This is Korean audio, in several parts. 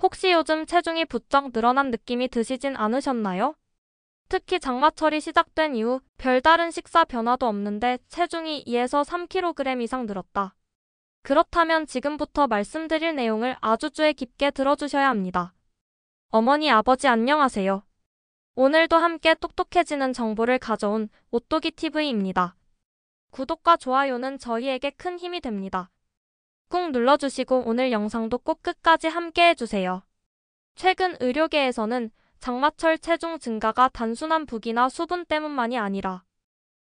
혹시 요즘 체중이 부쩍 늘어난 느낌이 드시진 않으셨나요? 특히 장마철이 시작된 이후 별다른 식사 변화도 없는데 체중이 2에서 3kg 이상 늘었다. 그렇다면 지금부터 말씀드릴 내용을 아주 주의 깊게 들어주셔야 합니다. 어머니, 아버지 안녕하세요. 오늘도 함께 똑똑해지는 정보를 가져온 오똑이 TV입니다. 구독과 좋아요는 저희에게 큰 힘이 됩니다. 꾹 눌러주시고 오늘 영상도 꼭 끝까지 함께 해주세요. 최근 의료계에서는 장마철 체중 증가가 단순한 부기나 수분 때문만이 아니라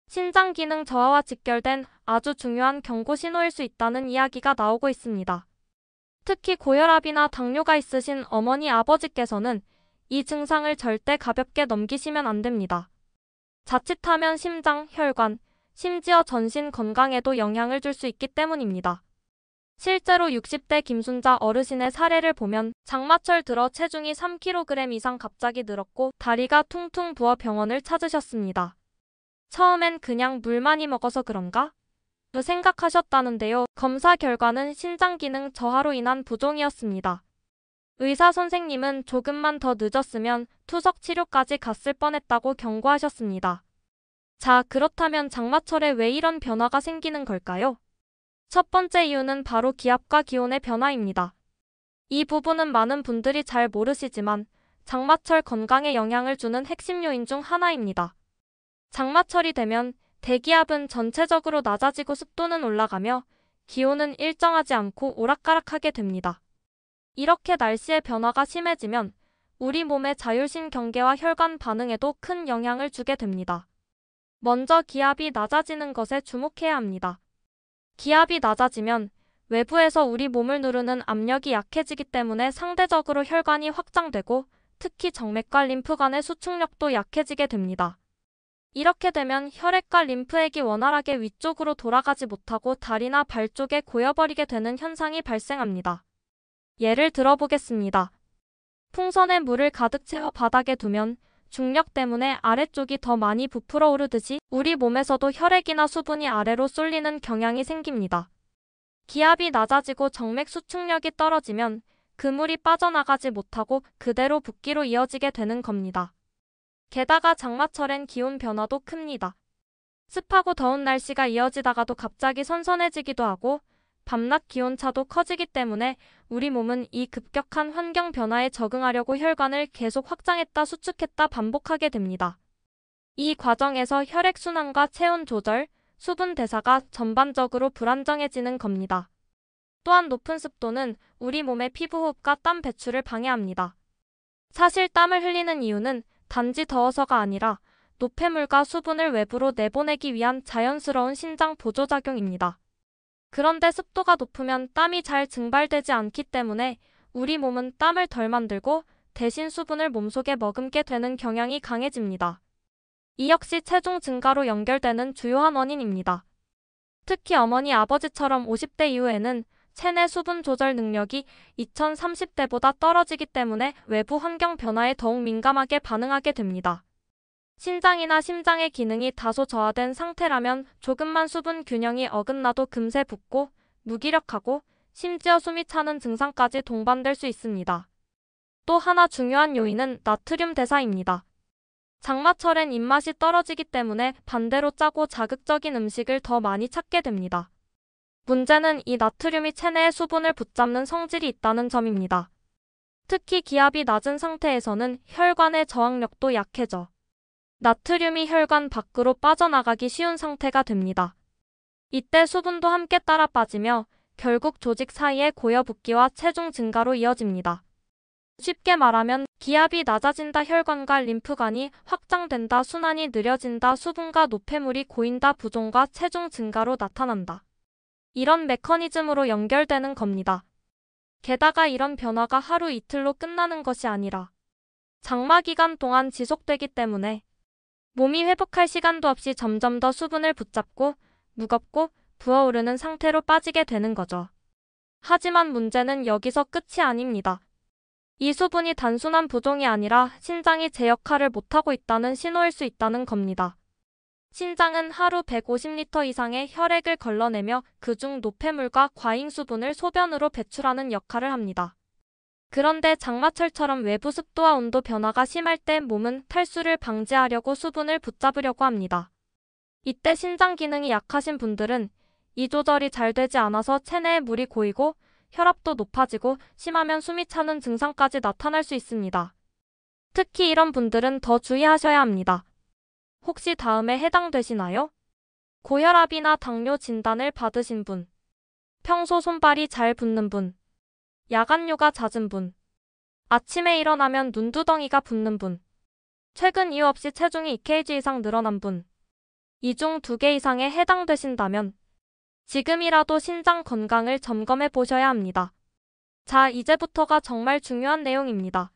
신장 기능 저하와 직결된 아주 중요한 경고 신호일 수 있다는 이야기가 나오고 있습니다. 특히 고혈압이나 당뇨가 있으신 어머니, 아버지께서는 이 증상을 절대 가볍게 넘기시면 안 됩니다. 자칫하면 심장, 혈관, 심지어 전신 건강에도 영향을 줄 수 있기 때문입니다. 실제로 60대 김순자 어르신의 사례를 보면 장마철 들어 체중이 3kg 이상 갑자기 늘었고 다리가 퉁퉁 부어 병원을 찾으셨습니다. 처음엔 그냥 물 많이 먹어서 그런가? 생각하셨다는데요. 검사 결과는 신장 기능 저하로 인한 부종이었습니다. 의사 선생님은 조금만 더 늦었으면 투석 치료까지 갔을 뻔했다고 경고하셨습니다. 자, 그렇다면 장마철에 왜 이런 변화가 생기는 걸까요? 첫 번째 이유는 바로 기압과 기온의 변화입니다. 이 부분은 많은 분들이 잘 모르시지만 장마철 건강에 영향을 주는 핵심 요인 중 하나입니다. 장마철이 되면 대기압은 전체적으로 낮아지고 습도는 올라가며 기온은 일정하지 않고 오락가락하게 됩니다. 이렇게 날씨의 변화가 심해지면 우리 몸의 자율신경계와 혈관 반응에도 큰 영향을 주게 됩니다. 먼저 기압이 낮아지는 것에 주목해야 합니다. 기압이 낮아지면 외부에서 우리 몸을 누르는 압력이 약해지기 때문에 상대적으로 혈관이 확장되고 특히 정맥과 림프관의 수축력도 약해지게 됩니다. 이렇게 되면 혈액과 림프액이 원활하게 위쪽으로 돌아가지 못하고 다리나 발 쪽에 고여버리게 되는 현상이 발생합니다. 예를 들어보겠습니다. 풍선에 물을 가득 채워 바닥에 두면 중력 때문에 아래쪽이 더 많이 부풀어 오르듯이 우리 몸에서도 혈액이나 수분이 아래로 쏠리는 경향이 생깁니다. 기압이 낮아지고 정맥 수축력이 떨어지면 그물이 빠져나가지 못하고 그대로 붓기로 이어지게 되는 겁니다. 게다가 장마철엔 기온 변화도 큽니다. 습하고 더운 날씨가 이어지다가도 갑자기 선선해지기도 하고 밤낮 기온차도 커지기 때문에 우리 몸은 이 급격한 환경 변화에 적응하려고 혈관을 계속 확장했다 수축했다 반복하게 됩니다. 이 과정에서 혈액순환과 체온 조절, 수분 대사가 전반적으로 불안정해지는 겁니다. 또한 높은 습도는 우리 몸의 피부호흡과 땀 배출을 방해합니다. 사실 땀을 흘리는 이유는 단지 더워서가 아니라 노폐물과 수분을 외부로 내보내기 위한 자연스러운 신장 보조작용입니다. 그런데 습도가 높으면 땀이 잘 증발되지 않기 때문에 우리 몸은 땀을 덜 만들고 대신 수분을 몸속에 머금게 되는 경향이 강해집니다. 이 역시 체중 증가로 연결되는 주요한 원인입니다. 특히 어머니, 아버지처럼 50대 이후에는 체내 수분 조절 능력이 2030대보다 떨어지기 때문에 외부 환경 변화에 더욱 민감하게 반응하게 됩니다. 신장이나 심장의 기능이 다소 저하된 상태라면 조금만 수분 균형이 어긋나도 금세 붓고 무기력하고 심지어 숨이 차는 증상까지 동반될 수 있습니다. 또 하나 중요한 요인은 나트륨 대사입니다. 장마철엔 입맛이 떨어지기 때문에 반대로 짜고 자극적인 음식을 더 많이 찾게 됩니다. 문제는 이 나트륨이 체내의 수분을 붙잡는 성질이 있다는 점입니다. 특히 기압이 낮은 상태에서는 혈관의 저항력도 약해져 나트륨이 혈관 밖으로 빠져나가기 쉬운 상태가 됩니다. 이때 수분도 함께 따라 빠지며 결국 조직 사이의 고여붓기와 체중 증가로 이어집니다. 쉽게 말하면 기압이 낮아진다, 혈관과 림프관이 확장된다, 순환이 느려진다, 수분과 노폐물이 고인다, 부종과 체중 증가로 나타난다. 이런 메커니즘으로 연결되는 겁니다. 게다가 이런 변화가 하루 이틀로 끝나는 것이 아니라 장마 기간 동안 지속되기 때문에 몸이 회복할 시간도 없이 점점 더 수분을 붙잡고 무겁고 부어오르는 상태로 빠지게 되는 거죠. 하지만 문제는 여기서 끝이 아닙니다. 이 수분이 단순한 부종이 아니라 신장이 제 역할을 못하고 있다는 신호일 수 있다는 겁니다. 신장은 하루 150리터 이상의 혈액을 걸러내며 그중 노폐물과 과잉 수분을 소변으로 배출하는 역할을 합니다. 그런데 장마철처럼 외부 습도와 온도 변화가 심할 때 몸은 탈수를 방지하려고 수분을 붙잡으려고 합니다. 이때 신장 기능이 약하신 분들은 이 조절이 잘 되지 않아서 체내에 물이 고이고 혈압도 높아지고 심하면 숨이 차는 증상까지 나타날 수 있습니다. 특히 이런 분들은 더 주의하셔야 합니다. 혹시 다음에 해당되시나요? 고혈압이나 당뇨 진단을 받으신 분, 평소 손발이 잘 붓는 분, 야간 요가 잦은 분, 아침에 일어나면 눈두덩이가 붓는 분, 최근 이유 없이 체중이 2kg 이상 늘어난 분, 이 중 2개 이상에 해당되신다면 지금이라도 신장 건강을 점검해 보셔야 합니다. 자, 이제부터가 정말 중요한 내용입니다.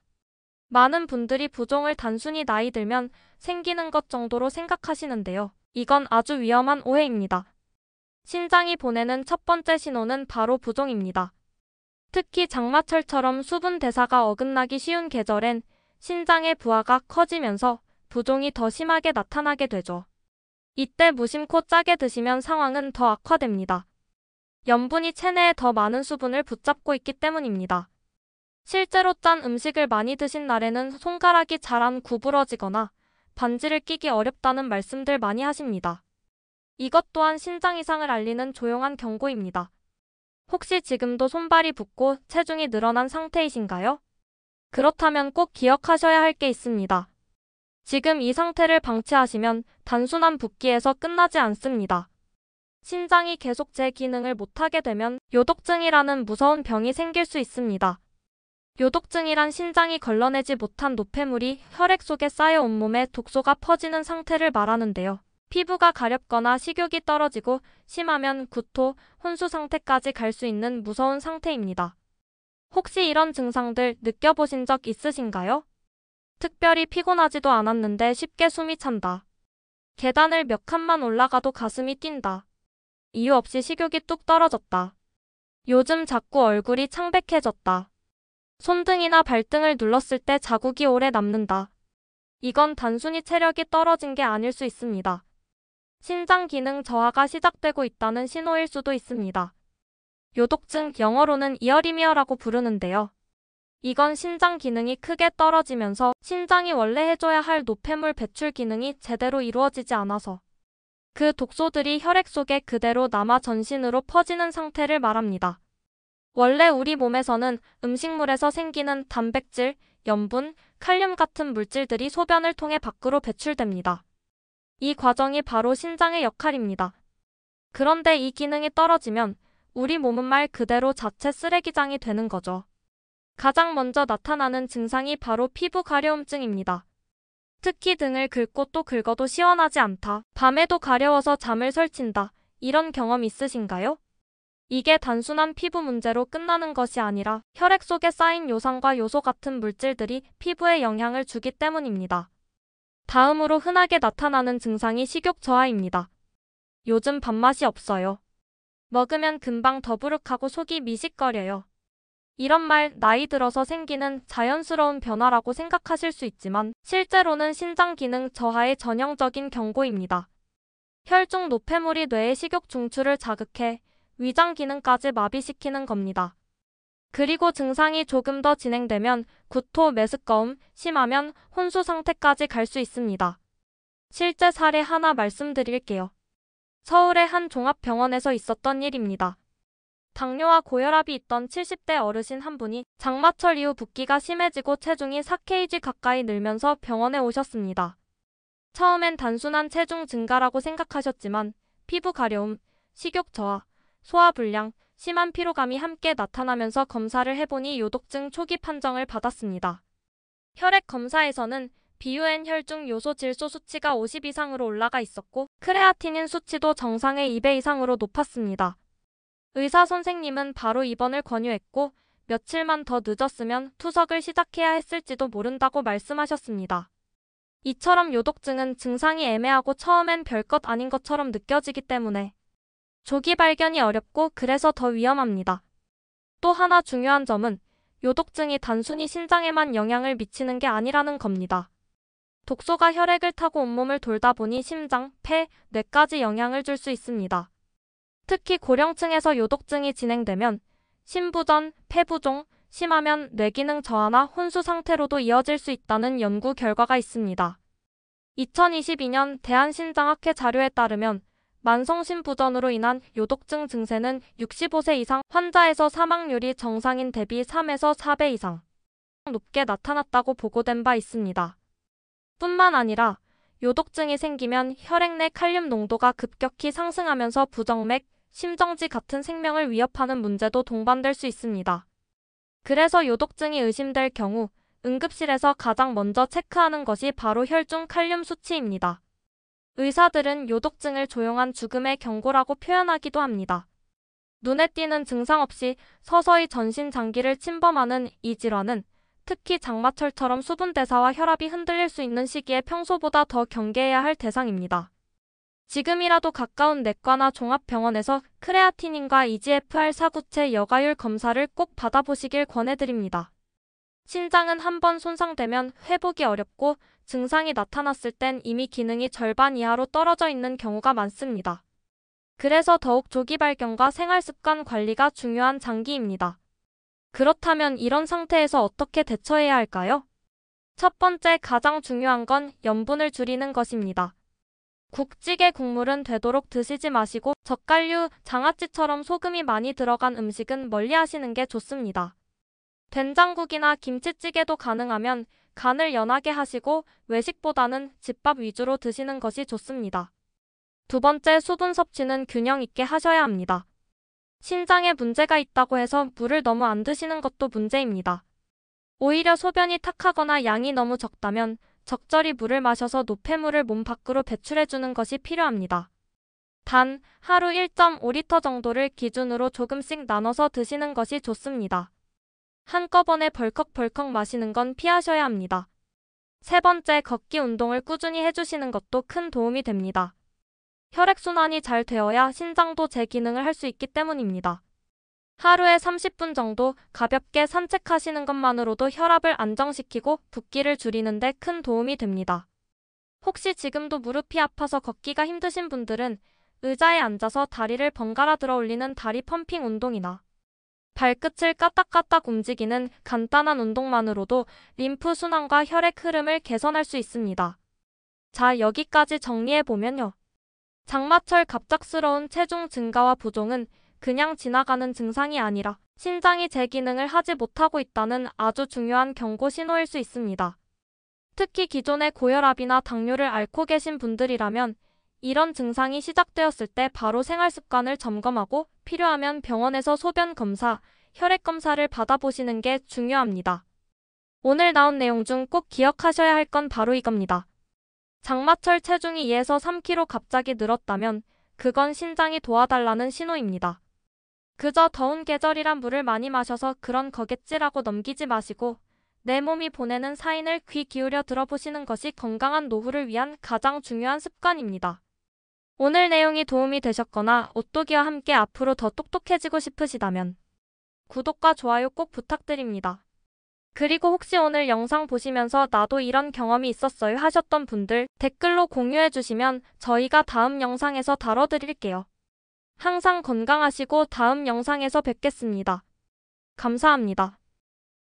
많은 분들이 부종을 단순히 나이 들면 생기는 것 정도로 생각하시는데요. 이건 아주 위험한 오해입니다. 신장이 보내는 첫 번째 신호는 바로 부종입니다. 특히 장마철처럼 수분 대사가 어긋나기 쉬운 계절엔 신장의 부하가 커지면서 부종이 더 심하게 나타나게 되죠. 이때 무심코 짜게 드시면 상황은 더 악화됩니다. 염분이 체내에 더 많은 수분을 붙잡고 있기 때문입니다. 실제로 짠 음식을 많이 드신 날에는 손가락이 잘 안 구부러지거나 반지를 끼기 어렵다는 말씀들 많이 하십니다. 이것 또한 신장 이상을 알리는 조용한 경고입니다. 혹시 지금도 손발이 붓고 체중이 늘어난 상태이신가요? 그렇다면 꼭 기억하셔야 할 게 있습니다. 지금 이 상태를 방치하시면 단순한 붓기에서 끝나지 않습니다. 신장이 계속 제 기능을 못하게 되면 요독증이라는 무서운 병이 생길 수 있습니다. 요독증이란 신장이 걸러내지 못한 노폐물이 혈액 속에 쌓여 온몸에 독소가 퍼지는 상태를 말하는데요. 피부가 가렵거나 식욕이 떨어지고 심하면 구토, 혼수 상태까지 갈 수 있는 무서운 상태입니다. 혹시 이런 증상들 느껴보신 적 있으신가요? 특별히 피곤하지도 않았는데 쉽게 숨이 찬다. 계단을 몇 칸만 올라가도 가슴이 뛴다. 이유 없이 식욕이 뚝 떨어졌다. 요즘 자꾸 얼굴이 창백해졌다. 손등이나 발등을 눌렀을 때 자국이 오래 남는다. 이건 단순히 체력이 떨어진 게 아닐 수 있습니다. 신장 기능 저하가 시작되고 있다는 신호일 수도 있습니다. 요독증, 영어로는 이어리미어라고 부르는데요. 이건 신장 기능이 크게 떨어지면서 신장이 원래 해줘야 할 노폐물 배출 기능이 제대로 이루어지지 않아서 그 독소들이 혈액 속에 그대로 남아 전신으로 퍼지는 상태를 말합니다. 원래 우리 몸에서는 음식물에서 생기는 단백질, 염분, 칼륨 같은 물질들이 소변을 통해 밖으로 배출됩니다. 이 과정이 바로 신장의 역할입니다. 그런데 이 기능이 떨어지면 우리 몸은 말 그대로 자체 쓰레기장이 되는 거죠. 가장 먼저 나타나는 증상이 바로 피부 가려움증입니다. 특히 등을 긁고 또 긁어도 시원하지 않다. 밤에도 가려워서 잠을 설친다. 이런 경험 있으신가요? 이게 단순한 피부 문제로 끝나는 것이 아니라 혈액 속에 쌓인 요산과 요소 같은 물질들이 피부에 영향을 주기 때문입니다. 다음으로 흔하게 나타나는 증상이 식욕 저하입니다. 요즘 밥맛이 없어요. 먹으면 금방 더부룩하고 속이 미식거려요. 이런 말 나이 들어서 생기는 자연스러운 변화라고 생각하실 수 있지만 실제로는 신장 기능 저하의 전형적인 경고입니다. 혈중 노폐물이 뇌의 식욕 중추를 자극해 위장 기능까지 마비시키는 겁니다. 그리고 증상이 조금 더 진행되면 구토, 메스꺼움, 심하면 혼수 상태까지 갈 수 있습니다. 실제 사례 하나 말씀드릴게요. 서울의 한 종합병원에서 있었던 일입니다. 당뇨와 고혈압이 있던 70대 어르신 한 분이 장마철 이후 붓기가 심해지고 체중이 4kg 가까이 늘면서 병원에 오셨습니다. 처음엔 단순한 체중 증가라고 생각하셨지만 피부 가려움, 식욕 저하, 소화불량, 심한 피로감이 함께 나타나면서 검사를 해보니 요독증 초기 판정을 받았습니다. 혈액 검사에서는 BUN 혈중 요소 질소 수치가 50 이상으로 올라가 있었고 크레아티닌 수치도 정상의 2배 이상으로 높았습니다. 의사 선생님은 바로 입원을 권유했고 며칠만 더 늦었으면 투석을 시작해야 했을지도 모른다고 말씀하셨습니다. 이처럼 요독증은 증상이 애매하고 처음엔 별것 아닌 것처럼 느껴지기 때문에 조기 발견이 어렵고 그래서 더 위험합니다. 또 하나 중요한 점은 요독증이 단순히 신장에만 영향을 미치는 게 아니라는 겁니다. 독소가 혈액을 타고 온몸을 돌다 보니 심장, 폐, 뇌까지 영향을 줄 수 있습니다. 특히 고령층에서 요독증이 진행되면 신부전, 폐부종, 심하면 뇌기능 저하나 혼수 상태로도 이어질 수 있다는 연구 결과가 있습니다. 2022년 대한신장학회 자료에 따르면 만성심부전으로 인한 요독증 증세는 65세 이상 환자에서 사망률이 정상인 대비 3에서 4배 이상 높게 나타났다고 보고된 바 있습니다. 뿐만 아니라 요독증이 생기면 혈액 내 칼륨 농도가 급격히 상승하면서 부정맥, 심정지 같은 생명을 위협하는 문제도 동반될 수 있습니다. 그래서 요독증이 의심될 경우 응급실에서 가장 먼저 체크하는 것이 바로 혈중 칼륨 수치입니다. 의사들은 요독증을 조용한 죽음의 경고라고 표현하기도 합니다. 눈에 띄는 증상 없이 서서히 전신 장기를 침범하는 이 질환은 특히 장마철처럼 수분 대사와 혈압이 흔들릴 수 있는 시기에 평소보다 더 경계해야 할 대상입니다. 지금이라도 가까운 내과나 종합병원에서 크레아티닌과 EGFR 사구체 여가율 검사를 꼭 받아보시길 권해드립니다. 신장은 한번 손상되면 회복이 어렵고 증상이 나타났을 땐 이미 기능이 절반 이하로 떨어져 있는 경우가 많습니다. 그래서 더욱 조기 발견과 생활습관 관리가 중요한 장기입니다. 그렇다면 이런 상태에서 어떻게 대처해야 할까요? 첫 번째 가장 중요한 건 염분을 줄이는 것입니다. 국찌개 국물은 되도록 드시지 마시고 젓갈류, 장아찌처럼 소금이 많이 들어간 음식은 멀리 하시는 게 좋습니다. 된장국이나 김치찌개도 가능하면 간을 연하게 하시고 외식보다는 집밥 위주로 드시는 것이 좋습니다. 두 번째, 수분 섭취는 균형 있게 하셔야 합니다. 신장에 문제가 있다고 해서 물을 너무 안 드시는 것도 문제입니다. 오히려 소변이 탁하거나 양이 너무 적다면 적절히 물을 마셔서 노폐물을 몸 밖으로 배출해주는 것이 필요합니다. 단, 하루 1.5리터 정도를 기준으로 조금씩 나눠서 드시는 것이 좋습니다. 한꺼번에 벌컥벌컥 마시는 건 피하셔야 합니다. 세 번째, 걷기 운동을 꾸준히 해주시는 것도 큰 도움이 됩니다. 혈액순환이 잘 되어야 신장도 제 기능을 할 수 있기 때문입니다. 하루에 30분 정도 가볍게 산책하시는 것만으로도 혈압을 안정시키고 붓기를 줄이는 데 큰 도움이 됩니다. 혹시 지금도 무릎이 아파서 걷기가 힘드신 분들은 의자에 앉아서 다리를 번갈아 들어 올리는 다리 펌핑 운동이나 발끝을 까딱까딱 움직이는 간단한 운동만으로도 림프 순환과 혈액 흐름을 개선할 수 있습니다. 자, 여기까지 정리해보면요. 장마철 갑작스러운 체중 증가와 부종은 그냥 지나가는 증상이 아니라 신장이 제 기능을 하지 못하고 있다는 아주 중요한 경고 신호일 수 있습니다. 특히 기존에 고혈압이나 당뇨를 앓고 계신 분들이라면 이런 증상이 시작되었을 때 바로 생활습관을 점검하고 필요하면 병원에서 소변 검사, 혈액 검사를 받아보시는 게 중요합니다. 오늘 나온 내용 중 꼭 기억하셔야 할 건 바로 이겁니다. 장마철 체중이 2에서 3kg 갑자기 늘었다면 그건 신장이 도와달라는 신호입니다. 그저 더운 계절이란 물을 많이 마셔서 그런 거겠지라고 넘기지 마시고 내 몸이 보내는 사인을 귀 기울여 들어보시는 것이 건강한 노후를 위한 가장 중요한 습관입니다. 오늘 내용이 도움이 되셨거나 오뚜기와 함께 앞으로 더 똑똑해지고 싶으시다면 구독과 좋아요 꼭 부탁드립니다. 그리고 혹시 오늘 영상 보시면서 나도 이런 경험이 있었어요 하셨던 분들 댓글로 공유해주시면 저희가 다음 영상에서 다뤄드릴게요. 항상 건강하시고 다음 영상에서 뵙겠습니다. 감사합니다.